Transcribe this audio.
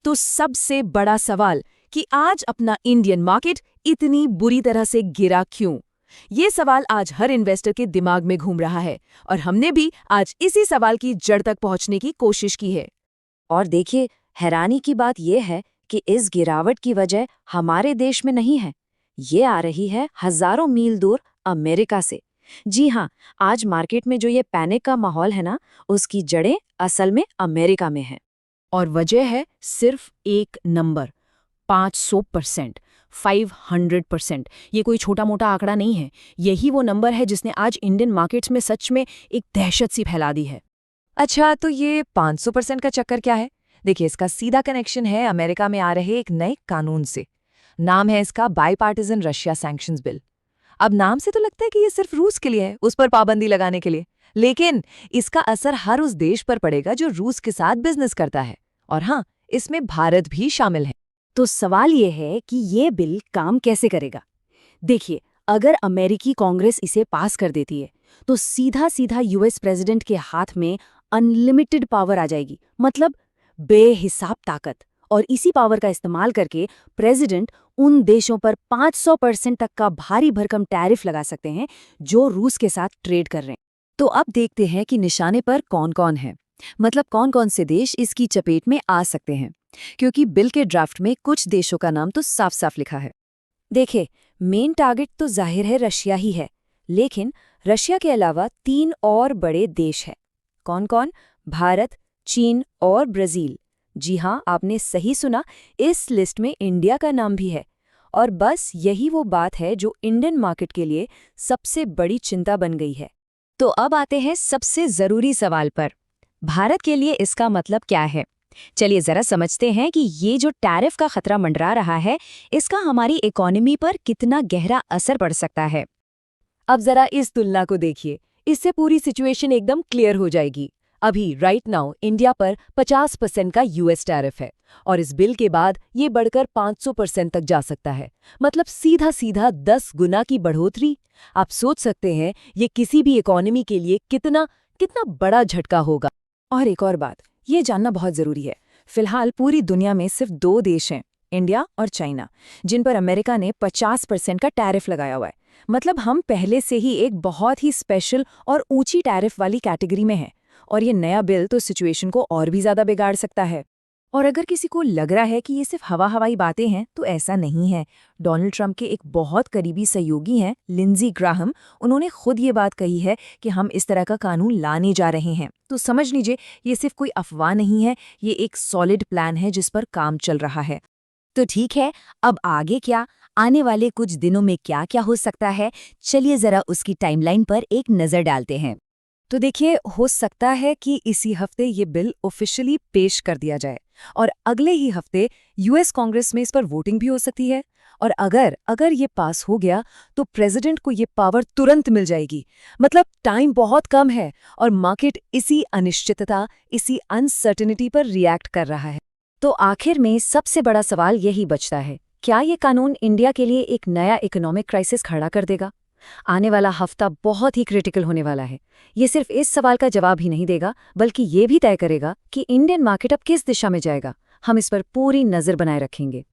तो सबसे बड़ा सवाल कि आज अपना इंडियन मार्केट इतनी बुरी तरह से गिरा क्यों? ये सवाल आज हर इन्वेस्टर के दिमाग में घूम रहा है और हमने भी आज इसी सवाल की जड़ तक पहुंचने की कोशिश की है। और देखिए, हैरानी की बात यह है कि इस गिरावट की वजह हमारे देश में नहीं है। ये आ रही है हजारों मील दूर अमेरिका से। जी हाँ, आज मार्केट में जो ये पैनिक का माहौल है ना, उसकी जड़ें असल में अमेरिका में है। और वजह है सिर्फ एक नंबर, 500%, 500%। ये कोई छोटा मोटा आंकड़ा नहीं है। यही वो नंबर है जिसने आज इंडियन मार्केट्स में सच में एक दहशत सी फैला दी है। अच्छा, तो ये 500% का चक्कर क्या है? देखिए, इसका सीधा कनेक्शन है अमेरिका में आ रहे एक नए कानून से। नाम है इसका बाईपार्टिजन रशिया सैंक्शंस बिल। अब नाम से तो लगता है कि ये सिर्फ रूस के लिए है, उस पर पाबंदी लगाने के लिए, लेकिन इसका असर हर उस देश पर पड़ेगा जो रूस के साथ बिजनेस करता है। और हाँ, इसमें भारत भी शामिल है। तो सवाल ये है कि ये बिल काम कैसे करेगा। देखिए, अगर अमेरिकी कांग्रेस इसे पास कर देती है तो सीधा सीधा यूएस प्रेसिडेंट के हाथ में अनलिमिटेड पावर आ जाएगी, मतलब बेहिसाब ताकत। और इसी पावर का इस्तेमाल करके प्रेसिडेंट उन देशों पर 500% तक का भारी भरकम टैरिफ लगा सकते हैं जो रूस के साथ ट्रेड कर रहे हैं। तो अब देखते हैं कि निशाने पर कौन कौन है, मतलब कौन कौन से देश इसकी चपेट में आ सकते हैं, क्योंकि बिल के ड्राफ्ट में कुछ देशों का नाम तो साफ साफ लिखा है। देखिए, मेन टारगेट तो जाहिर है रशिया ही है, लेकिन रशिया के अलावा 3 और बड़े देश हैं। कौन कौन? भारत, चीन और ब्राजील। जी हाँ, आपने सही सुना, इस लिस्ट में इंडिया का नाम भी है। और बस यही वो बात है जो इंडियन मार्केट के लिए सबसे बड़ी चिंता बन गई है। तो अब आते हैं सबसे जरूरी सवाल पर। भारत के लिए इसका मतलब क्या है? चलिए जरा समझते हैं कि ये जो टैरिफ का खतरा मंडरा रहा है, इसका हमारी इकोनॉमी पर कितना गहरा असर पड़ सकता है। अब जरा इस तुलना को देखिए, इससे पूरी सिचुएशन एकदम क्लियर हो जाएगी। अभी राइट नाउ इंडिया पर 50% का यूएस टैरिफ है और इस बिल के बाद ये बढ़कर 500% तक जा सकता है, मतलब सीधा सीधा 10 गुना की बढ़ोतरी। आप सोच सकते हैं ये किसी भी इकोनॉमी के लिए कितना कितना बड़ा झटका होगा। और एक और बात ये जानना बहुत जरूरी है, फिलहाल पूरी दुनिया में सिर्फ 2 देश हैं, इंडिया और चाइना, जिन पर अमेरिका ने 50% का टैरिफ लगाया हुआ है। मतलब हम पहले से ही एक बहुत ही स्पेशल और ऊंची टैरिफ वाली कैटेगरी में हैं, और ये नया बिल तो सिचुएशन को और भी ज्यादा बिगाड़ सकता है। और अगर किसी को लग रहा है कि ये सिर्फ हवाई बातें हैं, तो ऐसा नहीं है। डोनाल्ड ट्रंप के एक बहुत करीबी सहयोगी हैं, लिंजी ग्राहम, उन्होंने खुद ये बात कही है कि हम इस तरह का कानून लाने जा रहे हैं। तो समझ लीजिए, ये सिर्फ कोई अफवाह नहीं है, ये एक सॉलिड प्लान है जिस पर काम चल रहा है। तो ठीक है, अब आगे क्या? आने वाले कुछ दिनों में क्या क्या हो सकता है, चलिए जरा उसकी टाइमलाइन पर एक नज़र डालते हैं। तो देखिए, हो सकता है कि इसी हफ्ते ये बिल ऑफिशियली पेश कर दिया जाए और अगले ही हफ्ते यूएस कांग्रेस में इस पर वोटिंग भी हो सकती है। और अगर ये पास हो गया तो प्रेसिडेंट को ये पावर तुरंत मिल जाएगी। मतलब टाइम बहुत कम है और मार्केट इसी अनिश्चितता, इसी अनसर्टेनिटी पर रिएक्ट कर रहा है। तो आखिर में सबसे बड़ा सवाल यही बचता है, क्या ये कानून इंडिया के लिए एक नया इकोनॉमिक क्राइसिस खड़ा कर देगा? आने वाला हफ्ता बहुत ही क्रिटिकल होने वाला है। ये सिर्फ इस सवाल का जवाब ही नहीं देगा, बल्कि ये भी तय करेगा कि इंडियन मार्केट अब किस दिशा में जाएगा। हम इस पर पूरी नज़र बनाए रखेंगे।